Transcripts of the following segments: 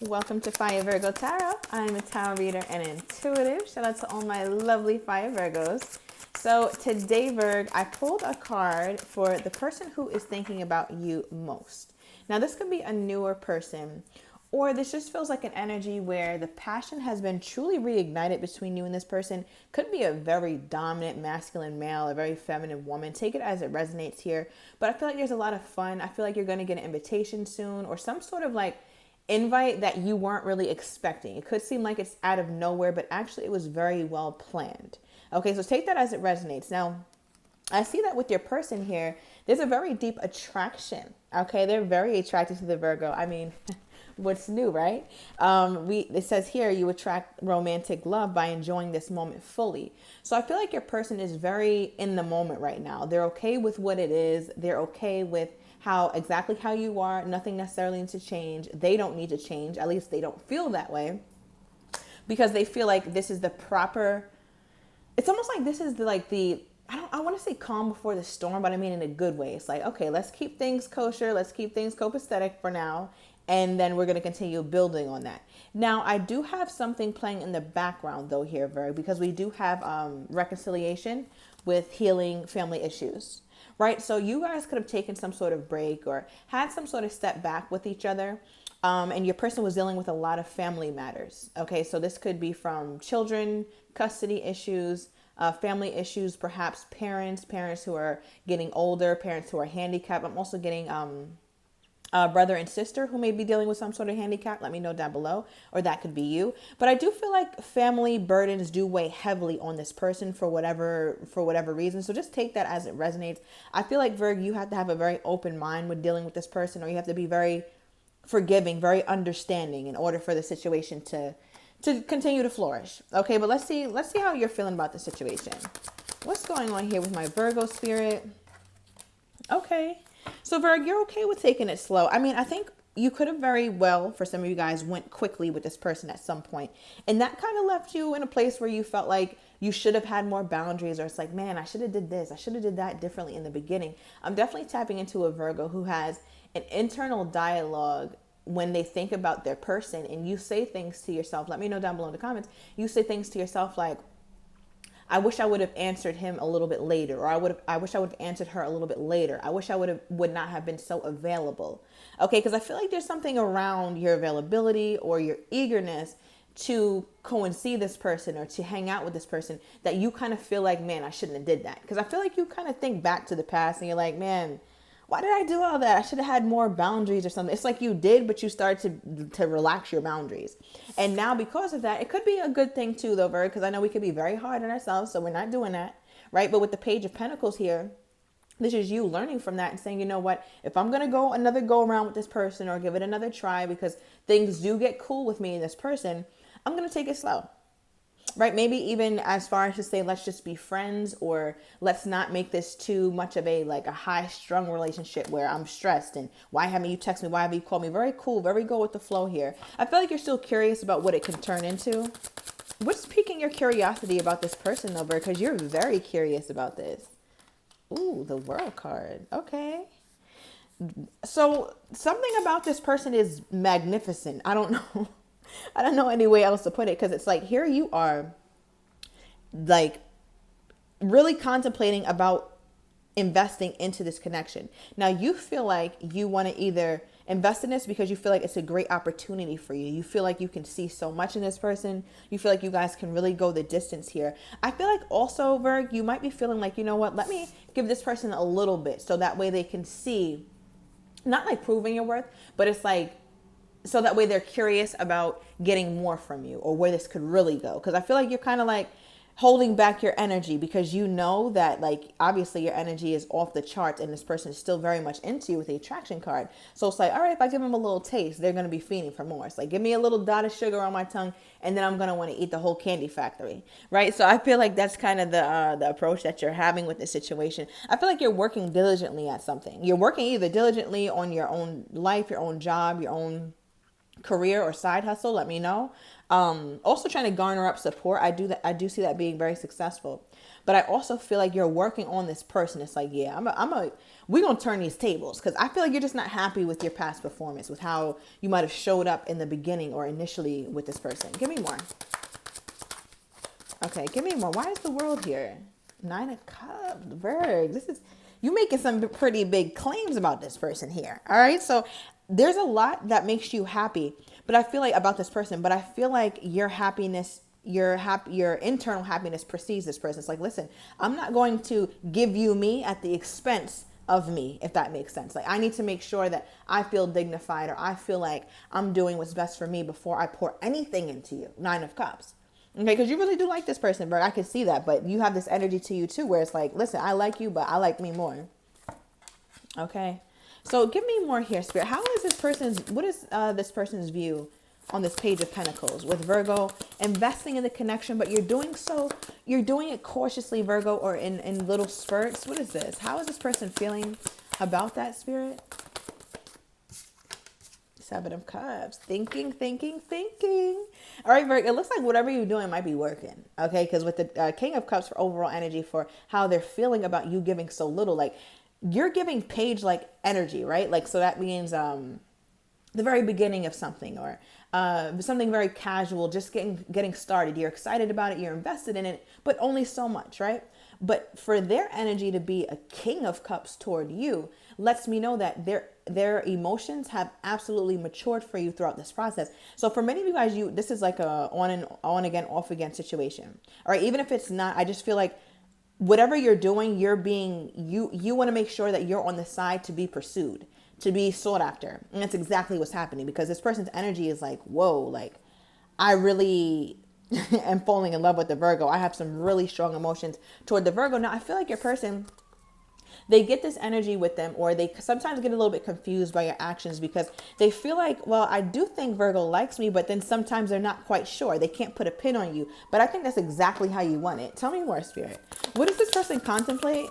Welcome to Fire Virgo Tarot. I'm a tarot reader and intuitive. Shout out to all my lovely Fire Virgos. So today, Virg, I pulled a card for the person who is thinking about you most. Now, this could be a newer person, or this just feels like an energy where the passion has been truly reignited between you and this person. Could be a very dominant masculine male, a very feminine woman. Take it as it resonates here. But I feel like there's a lot of fun. I feel like you're going to get an invitation soon, or some sort of like invite that you weren't really expecting. It could seem like it's out of nowhere, but actually it was very well planned. Okay, so take that as it resonates. Now, I see that with your person here, there's a very deep attraction. Okay, they're very attracted to the Virgo. I mean, what's new, right? It says here you attract romantic love by enjoying this moment fully. So I feel like your person is very in the moment right now. They're okay with what it is. They're okay with exactly how you are. Nothing necessarily needs to change. They don't need to change. At least they don't feel that way, because they feel like this is the proper. It's almost like this is the I want to say calm before the storm, but I mean in a good way. It's like, okay, let's keep things kosher. Let's keep things copacetic for now. And then we're going to continue building on that. Now, I do have something playing in the background, though, here, Virg, because we do have reconciliation with healing family issues, right? So you guys could have taken some sort of break or had some sort of step back with each other. And your person was dealing with a lot of family matters. Okay, so this could be from children, custody issues, family issues, perhaps parents who are getting older, parents who are handicapped. I'm also getting brother and sister who may be dealing with some sort of handicap. Let me know down below, or that could be you. But I do feel like family burdens do weigh heavily on this person for whatever reason. So just take that as it resonates. I feel like, Virg, you have to have a very open mind when dealing with this person, or you have to be very forgiving, very understanding in order for the situation to continue to flourish. Okay, but let's see how you're feeling about the situation. What's going on here with my Virgo spirit? Okay. So, Virg, you're okay with taking it slow. I mean, I think you could have very well, for some of you guys, went quickly with this person at some point. And that kind of left you in a place where you felt like you should have had more boundaries, or it's like, man, I should have did this. I should have did that differently in the beginning. I'm definitely tapping into a Virgo who has an internal dialogue when they think about their person, and you say things to yourself. Let me know down below in the comments. You say things to yourself like, I wish I would have answered him a little bit later, or I wish I would have answered her a little bit later. I wish I would not have been so available. Okay, because I feel like there's something around your availability or your eagerness to coincide this person or to hang out with this person that you kind of feel like, man, I shouldn't have did that. Because I feel like you kind of think back to the past and you're like, man, why did I do all that? I should have had more boundaries or something. It's like you did, but you started to relax your boundaries. And now because of that, it could be a good thing too, though, Virg, because I know we could be very hard on ourselves, so we're not doing that, right? But with the Page of Pentacles here, this is you learning from that and saying, you know what, if I'm going to go another go around with this person or give it another try because things do get cool with me and this person, I'm going to take it slow. Right? Maybe even as far as to say, let's just be friends, or let's not make this too much of a high strung relationship where I'm stressed and why haven't you texted me? Why haven't you called me? Very cool. Very go with the flow here. I feel like you're still curious about what it can turn into. What's piquing your curiosity about this person though, because you're very curious about this. Ooh, the World card. Okay. So something about this person is magnificent. I don't know. I don't know any way else to put it, because it's like here you are like really contemplating about investing into this connection. Now you feel like you want to either invest in this because you feel like it's a great opportunity for you. You feel like you can see so much in this person. You feel like you guys can really go the distance here. I feel like also, Virg, you might be feeling like, you know what, let me give this person a little bit so that way they can see, not like proving your worth, but it's like, so that way they're curious about getting more from you or where this could really go. Because I feel like you're kind of like holding back your energy because you know that obviously your energy is off the charts and this person is still very much into you with the attraction card. So it's like, all right, if I give them a little taste, they're going to be feeding for more. It's like, give me a little dot of sugar on my tongue and then I'm going to want to eat the whole candy factory. Right. So I feel like that's kind of the approach that you're having with this situation. I feel like you're working diligently at something. You're working either diligently on your own life, your own job, your own career or side hustle, let me know. Also trying to garner up support. I do see that being very successful. But I also feel like you're working on this person. It's like, yeah, we're going to turn these tables, because I feel like you're just not happy with your past performance, with how you might have showed up in the beginning or initially with this person. Give me more. Okay, give me more. Why is the world here? 9 of Cups, Virg. You making some pretty big claims about this person here. All right, so there's a lot that makes you happy, but I feel like about this person, but I feel like your happiness, your internal happiness precedes this person. It's like, listen, I'm not going to give you me at the expense of me, if that makes sense. Like, I need to make sure that I feel dignified, or I feel like I'm doing what's best for me before I pour anything into you. 9 of Cups. Okay, because you really do like this person, Virg. I can see that, but you have this energy to you too, where it's like, listen, I like you, but I like me more. Okay, so give me more here, Spirit. What is this person's view on this Page of Pentacles with Virgo investing in the connection, but you're doing it cautiously, Virgo, or in little spurts? What is this? How is this person feeling about that, Spirit? 7 of Cups. Thinking. All right, Virgo, it looks like whatever you're doing might be working. Okay, because with the King of Cups for overall energy, for how they're feeling about you giving so little, like you're giving Page-like energy, right? Like, so that means the very beginning of something, or something very casual, just getting started. You're excited about it, you're invested in it, but only so much, right? But for their energy to be a King of Cups toward you lets me know that their emotions have absolutely matured for you throughout this process. So for many of you guys, this is like a on again, off again situation. All right, even if it's not, I just feel like whatever you're doing, you want to make sure that you're on the side to be pursued, to be sought after. And that's exactly what's happening, because this person's energy is like, whoa, like I really am falling in love with the Virgo. I have some really strong emotions toward the Virgo. Now, I feel like your person, they get this energy with them, or they sometimes get a little bit confused by your actions, because they feel like, well, I do think Virgo likes me, but then sometimes they're not quite sure. They can't put a pin on you, but I think that's exactly how you want it. Tell me more, Spirit. What does this person contemplate?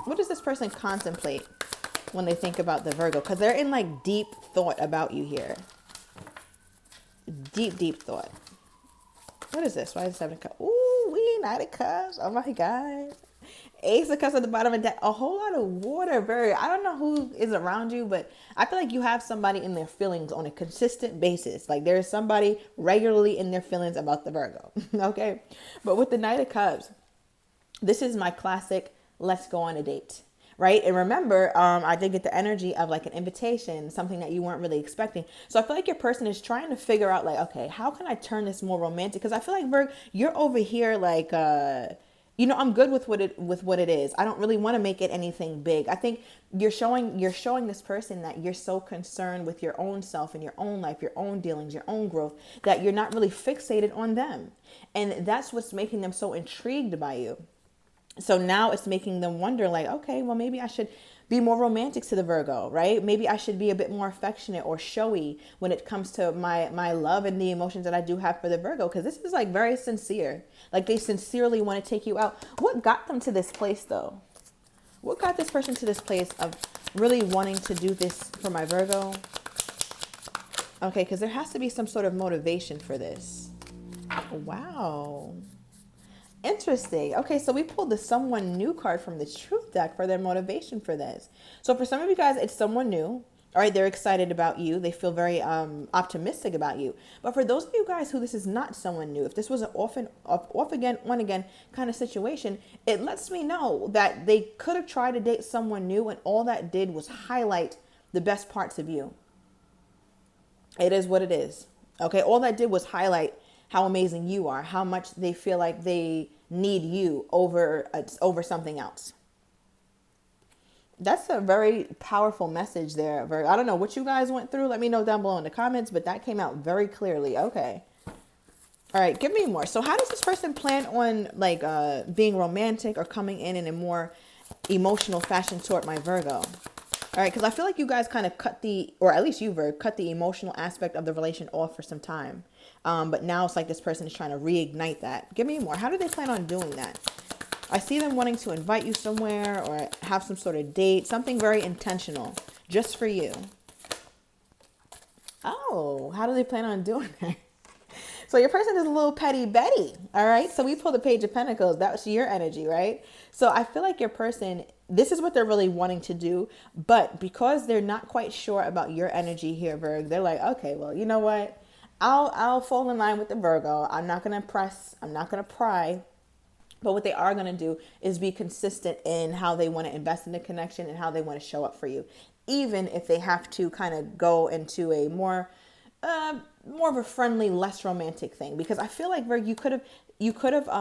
What does this person contemplate when they think about the Virgo? Because they're in like deep thought about you here. Deep thought. What is this? Why is 7 of Cups? Ooh, we 9 of Cups. Oh my God. Ace of Cups at the bottom of that. A whole lot of water. I don't know who is around you, but I feel like you have somebody in their feelings on a consistent basis. Like there's somebody regularly in their feelings about the Virgo. Okay. But with the Knight of Cups, this is my classic, let's go on a date. Right. And remember, I did get the energy of like an invitation, something that you weren't really expecting. So I feel like your person is trying to figure out like, okay, how can I turn this more romantic? Because I feel like, Virg, you're over here like, I'm good with what it is. I don't really want to make it anything big. I think you're showing this person that you're so concerned with your own self and your own life, your own dealings, your own growth, that you're not really fixated on them. And that's what's making them so intrigued by you. So now it's making them wonder like, okay, well, maybe I should be more romantic to the Virgo, right? Maybe I should be a bit more affectionate or showy when it comes to my love and the emotions that I do have for the Virgo. Because this is like very sincere. Like they sincerely want to take you out. What got them to this place though? What got this person to this place of really wanting to do this for my Virgo? Okay, because there has to be some sort of motivation for this. Wow. Interesting. Okay, so we pulled the someone new card from the truth deck for their motivation for this. So for some of you guys, it's someone new. All right, they're excited about you. They feel very optimistic about you. But for those of you guys who this is not someone new, if this was an off again, on again kind of situation, it lets me know that they could have tried to date someone new and all that did was highlight the best parts of you. It is what it is. Okay, all that did was highlight how amazing you are, how much they feel like they need you over something else. That's a very powerful message there. I don't know what you guys went through. Let me know down below in the comments, but that came out very clearly. Okay. All right, give me more. So how does this person plan on like being romantic or coming in a more emotional fashion toward my Virgo? All right, because I feel like you guys kind of or at least you, Virg, cut the emotional aspect of the relation off for some time. But now it's like this person is trying to reignite that. Give me more. How do they plan on doing that? I see them wanting to invite you somewhere or have some sort of date, something very intentional just for you. Oh, how do they plan on doing that? So your person is a little petty Betty. All right. So we pulled the Page of Pentacles. That's your energy, right? So I feel like your person, this is what they're really wanting to do. But because they're not quite sure about your energy here, Virgo, they're like, okay, well, you know what? I'll fall in line with the Virgo. I'm not gonna press, I'm not gonna pry. But what they are going to do is be consistent in how they want to invest in the connection and how they want to show up for you, even if they have to kind of go into a more of a friendly, less romantic thing. Because I feel like Virg, you could have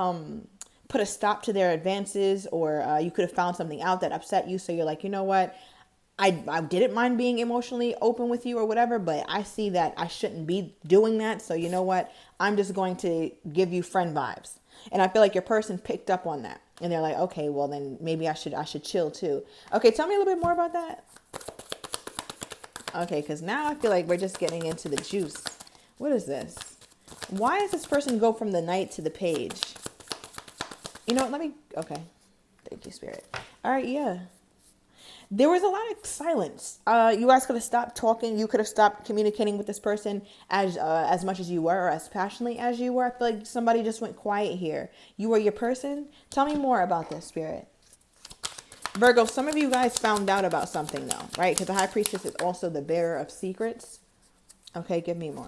put a stop to their advances, or you could have found something out that upset you. So you're like, you know what? I didn't mind being emotionally open with you or whatever, but I see that I shouldn't be doing that. So you know what? I'm just going to give you friend vibes. And I feel like your person picked up on that. And they're like, okay, well then maybe I should chill too. Okay, tell me a little bit more about that. Okay, because now I feel like we're just getting into the juice. What is this? Why does this person go from the Knight to the Page? You know what? Okay. Thank you, Spirit. All right, yeah. There was a lot of silence. You guys could have stopped talking. You could have stopped communicating with this person as much as you were, or as passionately as you were. I feel like somebody just went quiet here. You were your person. Tell me more about this, Spirit. Virgo, some of you guys found out about something though, right? Because the High Priestess is also the bearer of secrets. Okay, give me more.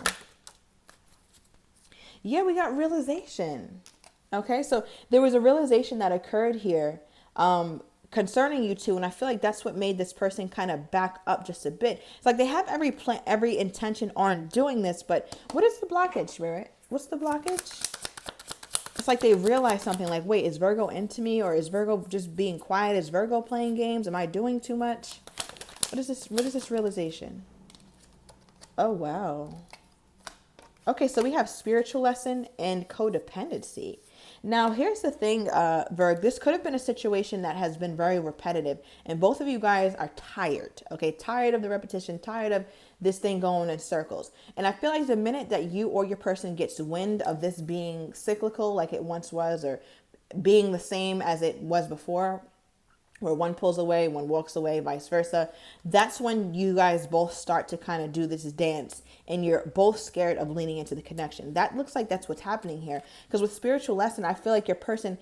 Yeah, we got realization. Okay, so there was a realization that occurred here concerning you two, and I feel like that's what made this person kind of back up just a bit. It's like they have every intention on doing this, but what is the blockage, Spirit? What's the blockage? It's like they realize something like, wait, is Virgo into me, or is Virgo just being quiet? Is Virgo playing games? Am I doing too much? What is this? What is this realization? Oh, wow. Okay, so we have spiritual lesson and codependency. Now, here's the thing, Virg. This could have been a situation that has been very repetitive, and both of you guys are tired, okay? Tired of the repetition, tired of this thing going in circles. And I feel like the minute that you or your person gets wind of this being cyclical like it once was, or being the same as it was before, where one pulls away, one walks away, vice versa, that's when you guys both start to kind of do this dance, and you're both scared of leaning into the connection. That looks like that's what's happening here. Because with spiritual lesson, I feel like your person,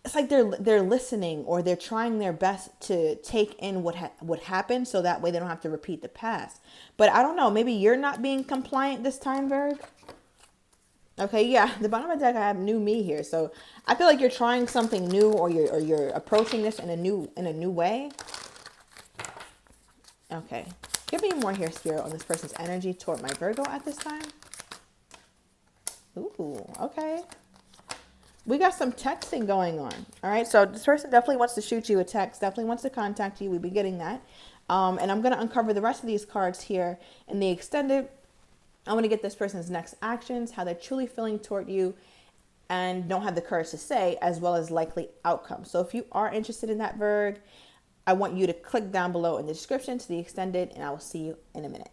it's like they're listening, or they're trying their best to take in what happened, so that way they don't have to repeat the past. But I don't know, maybe you're not being compliant this time, Virg. Okay, yeah, the bottom of the deck I have new me here. So I feel like you're trying something new, or you're approaching this in a new way. Okay. Give me more here, Spirit, on this person's energy toward my Virgo at this time. Ooh, okay. We got some texting going on. All right, so this person definitely wants to shoot you a text, definitely wants to contact you. We'll be getting that. And I'm going to uncover the rest of these cards here in the extended. I want to get this person's next actions, how they're truly feeling toward you, and don't have the courage to say, as well as likely outcomes. So if you are interested in that, Virg, I want you to click down below in the description to the extended, and I will see you in a minute.